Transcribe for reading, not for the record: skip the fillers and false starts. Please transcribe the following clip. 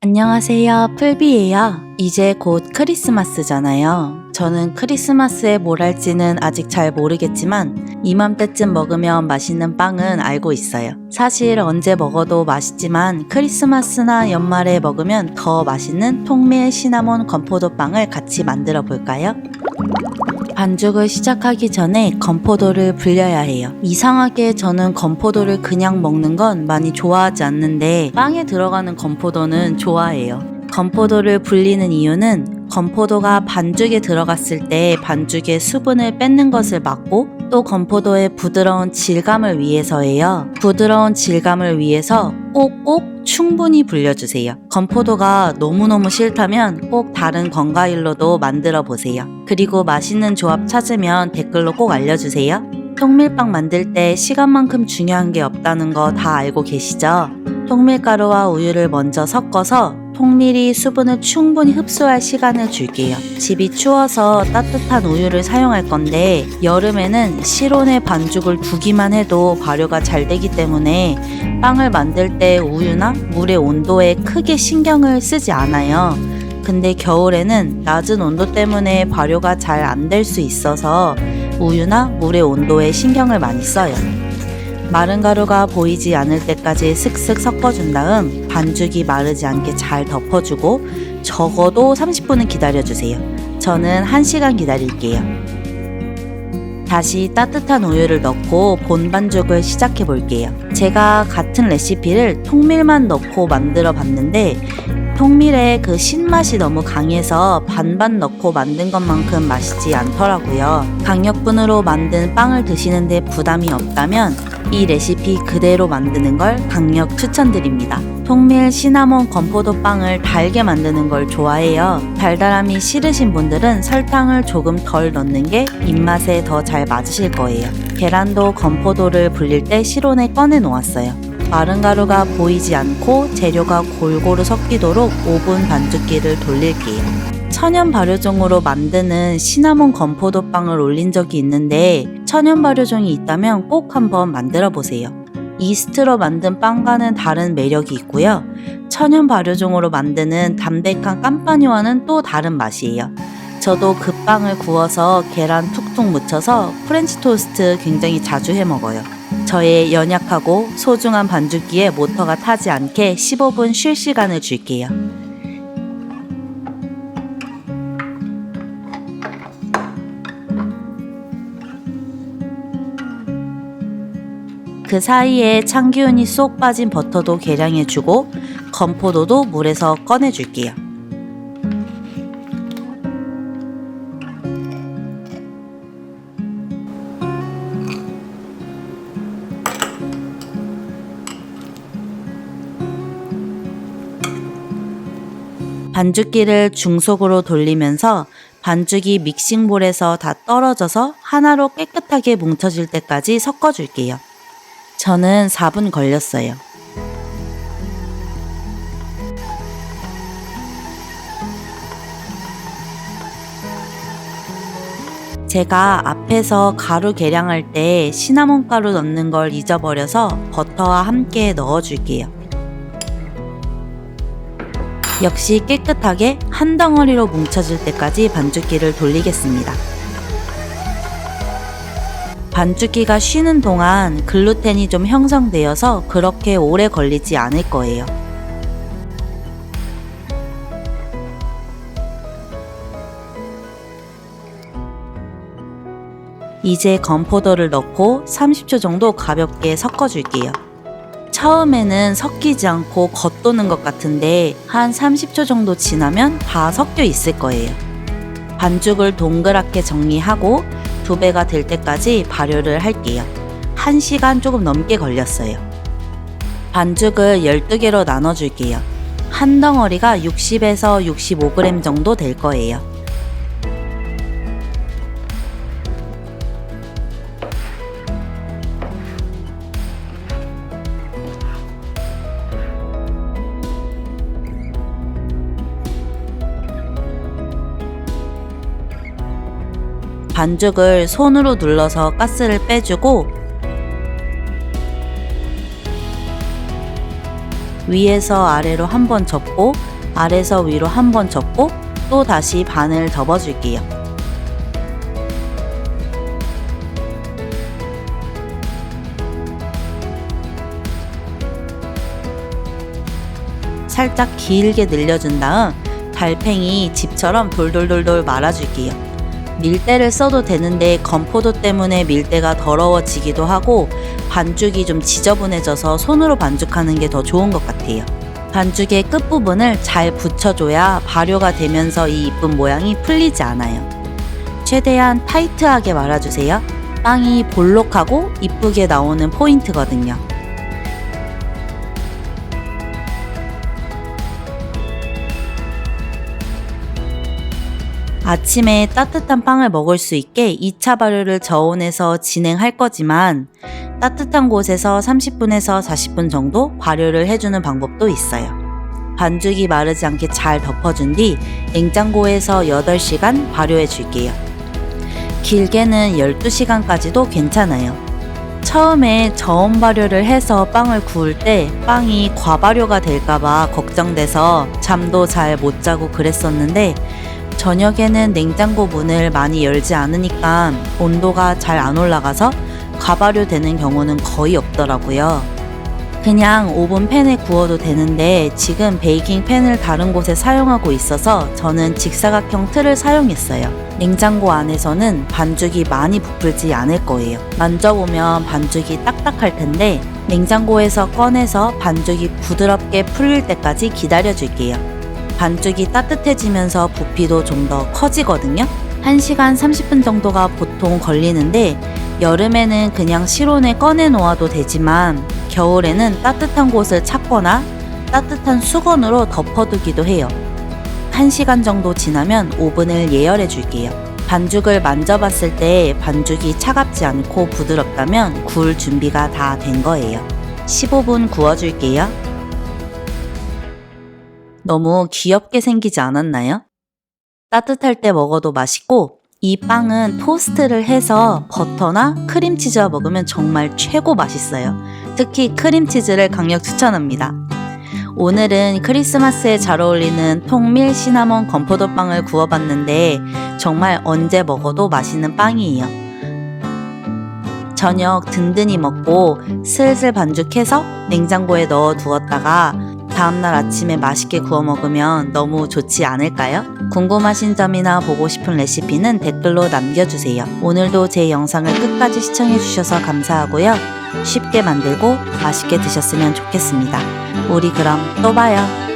안녕하세요, 풀비예요. 이제 곧 크리스마스잖아요. 저는 크리스마스에 뭘 할지는 아직 잘 모르겠지만 이맘때쯤 먹으면 맛있는 빵은 알고 있어요. 사실 언제 먹어도 맛있지만 크리스마스나 연말에 먹으면 더 맛있는 통밀 시나몬 건포도 빵을 같이 만들어 볼까요? 반죽을 시작하기 전에 건포도를 불려야 해요. 이상하게 저는 건포도를 그냥 먹는 건 많이 좋아하지 않는데 빵에 들어가는 건포도는 좋아해요. 건포도를 불리는 이유는 건포도가 반죽에 들어갔을 때 반죽의 수분을 뺏는 것을 막고 또 건포도의 부드러운 질감을 위해서예요. 부드러운 질감을 위해서 꼭꼭 충분히 불려주세요. 건포도가 너무너무 싫다면 꼭 다른 건과일로도 만들어 보세요. 그리고 맛있는 조합 찾으면 댓글로 꼭 알려주세요. 통밀빵 만들 때 시간만큼 중요한 게 없다는 거 다 알고 계시죠? 통밀가루와 우유를 먼저 섞어서 통밀이 수분을 충분히 흡수할 시간을 줄게요. 집이 추워서 따뜻한 우유를 사용할 건데 여름에는 실온에 반죽을 두기만 해도 발효가 잘 되기 때문에 빵을 만들 때 우유나 물의 온도에 크게 신경을 쓰지 않아요. 근데 겨울에는 낮은 온도 때문에 발효가 잘 안 될 수 있어서 우유나 물의 온도에 신경을 많이 써요. 마른 가루가 보이지 않을 때까지 슥슥 섞어준 다음 반죽이 마르지 않게 잘 덮어주고 적어도 30분은 기다려주세요. 저는 1시간 기다릴게요. 다시 따뜻한 우유를 넣고 본 반죽을 시작해 볼게요. 제가 같은 레시피를 통밀만 넣고 만들어 봤는데 통밀의 그 신맛이 너무 강해서 반반 넣고 만든 것만큼 맛있지 않더라고요. 강력분으로 만든 빵을 드시는데 부담이 없다면 이 레시피 그대로 만드는 걸 강력 추천드립니다. 통밀 시나몬 건포도 빵을 달게 만드는 걸 좋아해요. 달달함이 싫으신 분들은 설탕을 조금 덜 넣는 게 입맛에 더 잘 맞으실 거예요. 계란도 건포도를 불릴 때 실온에 꺼내 놓았어요. 마른 가루가 보이지 않고 재료가 골고루 섞이도록 오븐 반죽기를 돌릴게요. 천연 발효종으로 만드는 시나몬 건포도 빵을 올린 적이 있는데 천연 발효종이 있다면 꼭 한번 만들어 보세요. 이스트로 만든 빵과는 다른 매력이 있고요. 천연 발효종으로 만드는 담백한 깜빠니와는 또 다른 맛이에요. 저도 그 빵을 구워서 계란 툭툭 묻혀서 프렌치 토스트 굉장히 자주 해 먹어요. 저의 연약하고 소중한 반죽기에 모터가 타지 않게 15분 쉴 시간을 줄게요. 그 사이에 참기운이 쏙 빠진 버터도 계량해주고 건포도도 물에서 꺼내줄게요. 반죽기를 중속으로 돌리면서 반죽이 믹싱볼에서 다 떨어져서 하나로 깨끗하게 뭉쳐질 때까지 섞어줄게요. 저는 4분 걸렸어요. 제가 앞에서 가루 계량할 때 시나몬 가루 넣는 걸 잊어버려서 버터와 함께 넣어줄게요. 역시 깨끗하게 한 덩어리로 뭉쳐질 때까지 반죽기를 돌리겠습니다. 반죽기가 쉬는 동안 글루텐이 좀 형성되어서 그렇게 오래 걸리지 않을 거예요. 이제 건포도를 넣고 30초 정도 가볍게 섞어줄게요. 처음에는 섞이지 않고 겉도는 것 같은데 한 30초 정도 지나면 다 섞여 있을 거예요. 반죽을 동그랗게 정리하고 2배가 될 때까지 발효를 할게요. 1시간 조금 넘게 걸렸어요. 반죽을 12개로 나눠줄게요. 한 덩어리가 60에서 65g 정도 될 거예요. 반죽을 손으로 눌러서 가스를 빼주고 위에서 아래로 한 번 접고 아래에서 위로 한 번 접고 또 다시 반을 접어줄게요. 살짝 길게 늘려준 다음 달팽이 집처럼 돌돌돌돌 말아줄게요. 밀대를 써도 되는데 건포도 때문에 밀대가 더러워지기도 하고 반죽이 좀 지저분해져서 손으로 반죽하는 게 더 좋은 것 같아요. 반죽의 끝부분을 잘 붙여줘야 발효가 되면서 이 이쁜 모양이 풀리지 않아요. 최대한 타이트하게 말아주세요. 빵이 볼록하고 이쁘게 나오는 포인트거든요. 아침에 따뜻한 빵을 먹을 수 있게 2차 발효를 저온에서 진행할 거지만 따뜻한 곳에서 30분에서 40분 정도 발효를 해주는 방법도 있어요. 반죽이 마르지 않게 잘 덮어준 뒤 냉장고에서 8시간 발효해 줄게요. 길게는 12시간까지도 괜찮아요. 처음에 저온 발효를 해서 빵을 구울 때 빵이 과발효가 될까봐 걱정돼서 잠도 잘 못 자고 그랬었는데 저녁에는 냉장고 문을 많이 열지 않으니까 온도가 잘 안 올라가서 과발효되는 경우는 거의 없더라고요. 그냥 오븐 팬에 구워도 되는데 지금 베이킹 팬을 다른 곳에 사용하고 있어서 저는 직사각형 틀을 사용했어요. 냉장고 안에서는 반죽이 많이 부풀지 않을 거예요. 만져보면 반죽이 딱딱할 텐데 냉장고에서 꺼내서 반죽이 부드럽게 풀릴 때까지 기다려 줄게요. 반죽이 따뜻해지면서 부피도 좀 더 커지거든요. 1시간 30분 정도가 보통 걸리는데 여름에는 그냥 실온에 꺼내 놓아도 되지만 겨울에는 따뜻한 곳을 찾거나 따뜻한 수건으로 덮어두기도 해요. 1시간 정도 지나면 오븐을 예열해 줄게요. 반죽을 만져봤을 때 반죽이 차갑지 않고 부드럽다면 구울 준비가 다 된 거예요. 15분 구워줄게요. 너무 귀엽게 생기지 않았나요? 따뜻할 때 먹어도 맛있고 이 빵은 토스트를 해서 버터나 크림치즈와 먹으면 정말 최고 맛있어요. 특히 크림치즈를 강력 추천합니다. 오늘은 크리스마스에 잘 어울리는 통밀 시나몬 건포도 빵을 구워봤는데 정말 언제 먹어도 맛있는 빵이에요. 저녁 든든히 먹고 슬슬 반죽해서 냉장고에 넣어 두었다가 다음날 아침에 맛있게 구워 먹으면 너무 좋지 않을까요? 궁금하신 점이나 보고 싶은 레시피는 댓글로 남겨주세요. 오늘도 제 영상을 끝까지 시청해주셔서 감사하고요. 쉽게 만들고 맛있게 드셨으면 좋겠습니다. 우리 그럼 또 봐요.